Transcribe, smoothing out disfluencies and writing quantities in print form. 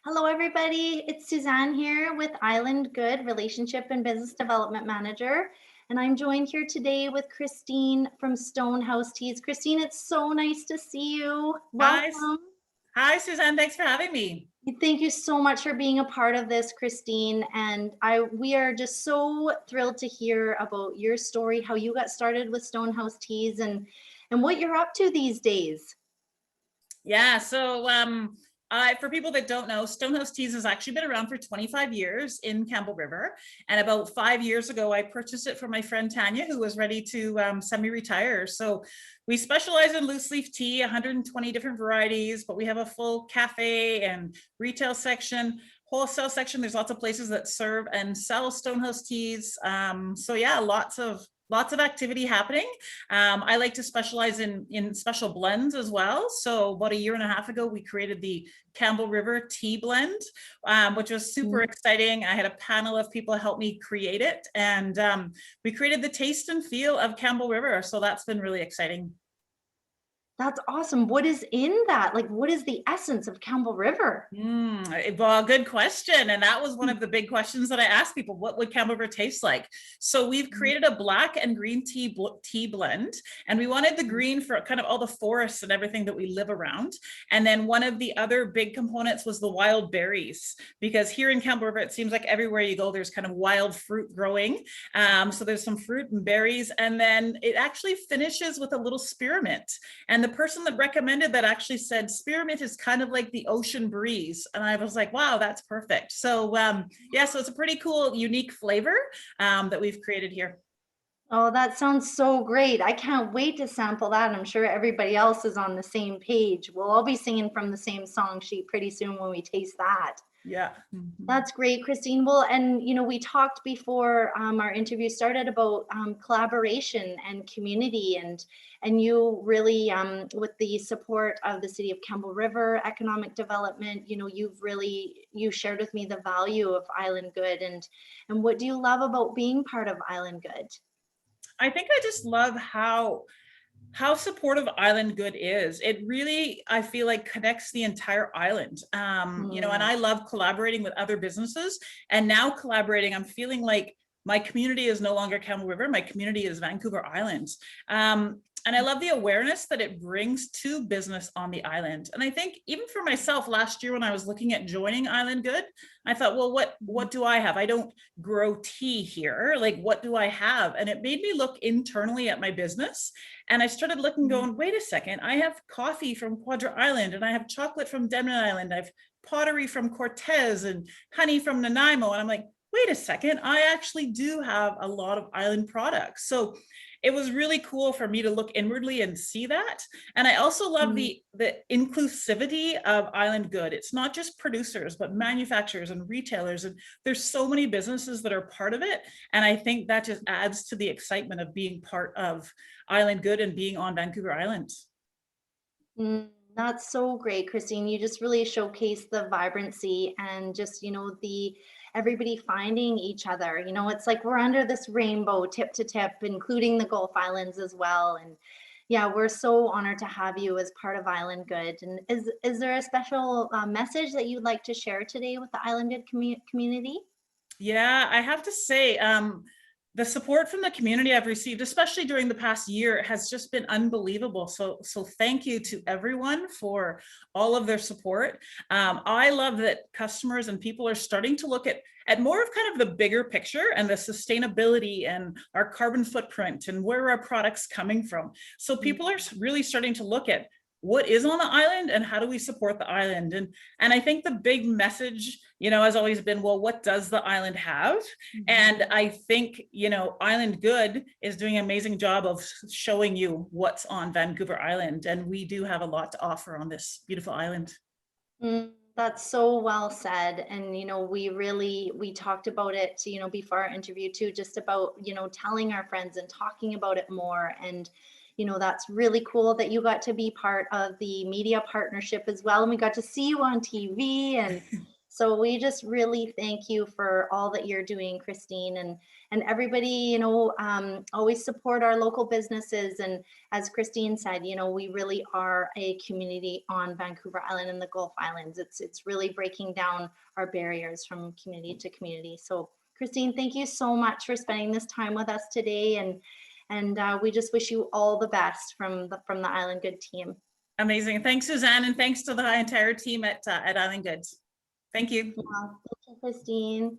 Hello, everybody. It's Suzanne here with Island Good, Relationship and Business Development Manager. And I'm joined here today with Christine from Stonehouse Teas. Christine, it's so nice to see you. Hi, Welcome. hi, Suzanne. Thanks for having me. Thank you so much for being a part of this, Christine. And we are just so thrilled to hear about your story, how you got started with Stonehouse Teas and what you're up to these days. Yeah, for people that don't know, Stonehouse Teas has actually been around for 25 years in Campbell River. And about 5 years ago, I purchased it from my friend Tanya, who was ready to semi-retire. So we specialize in loose leaf tea, 120 different varieties, but we have a full cafe and retail section. Wholesale section, there's lots of places that serve and sell Stonehouse teas. So yeah, lots of activity happening. I like to specialize in special blends as well. So about a year and a half ago, we created the Campbell River tea blend, which was super exciting. I had a panel of people help me create it, and we created the taste and feel of Campbell River. So that's been really exciting. That's awesome. What is in that? Like, what is the essence of Campbell River? Well, good question. And that was one of the big questions that I asked people. What would Campbell River taste like? So we've created a black and green tea blend, and we wanted the green for kind of all the forests and everything that we live around. And then one of the other big components was the wild berries, because here in Campbell River, it seems like everywhere you go, there's kind of wild fruit growing. So there's some fruit and berries, and then it actually finishes with a little spearmint. And the person that recommended that actually said spearmint is kind of like the ocean breeze. And I was like, wow, that's perfect. So yeah, so it's a pretty cool, unique flavor that we've created here. Oh, that sounds so great. I can't wait to sample that. I'm sure everybody else is on the same page. We'll all be singing from the same song sheet pretty soon when we taste that. Yeah. Mm-hmm. That's great, Christine. Well, and we talked before our interview started about collaboration and community, and you really, with the support of the City of Campbell River Economic Development, you shared with me the value of Island Good, and what do you love about being part of Island Good? I think I just love how supportive Island Good is. It really, I feel like, connects the entire island. And Mm. I love collaborating with other businesses. And now collaborating, I'm feeling like my community is no longer Campbell River. My community is Vancouver Island. And I love the awareness that it brings to business on the island. And I think even for myself last year, when I was looking at joining Island Good, I thought, well, what do I have? I don't grow tea here. Like, what do I have? And it made me look internally at my business. And I started looking, going, wait a second, I have coffee from Quadra Island, and I have chocolate from Denman Island. I have pottery from Cortez and honey from Nanaimo. And I'm like, wait a second, I actually do have a lot of island products. So it was really cool for me to look inwardly and see that. And I also love Mm. the inclusivity of Island Good. It's not just producers, but manufacturers and retailers. And there's so many businesses that are part of it. And I think that just adds to the excitement of being part of Island Good and being on Vancouver Island. That's so great, Christine. You just really showcase the vibrancy and just, the everybody finding each other. It's like we're under this rainbow tip to tip, including the Gulf Islands as well. And yeah, we're so honored to have you as part of Island Good. And is there a special message that you'd like to share today with the Island Good community? Yeah, I have to say, the support from the community I've received, especially during the past year, has just been unbelievable. So thank you to everyone for all of their support. I love that customers and people are starting to look at more of kind of the bigger picture and the sustainability and our carbon footprint and where our products coming from. So people are really starting to look at what is on the island and how do we support the island. And I think the big message, has always been, well, what does the island have? And I think, Island Good is doing an amazing job of showing you what's on Vancouver Island. And we do have a lot to offer on this beautiful island. That's so well said. And, we talked about it, before our interview too, just about, telling our friends and talking about it more. And, that's really cool that you got to be part of the media partnership as well. And we got to see you on TV. And So we just really thank you for all that you're doing, Christine, and everybody, always support our local businesses. And as Christine said, we really are a community on Vancouver Island and the Gulf Islands. It's really breaking down our barriers from community to community. So Christine, thank you so much for spending this time with us today. And we just wish you all the best from the Island Good team. Amazing. Thanks, Suzanne, and thanks to the entire team at Island Goods. Thank you. Well, thank you, Christine.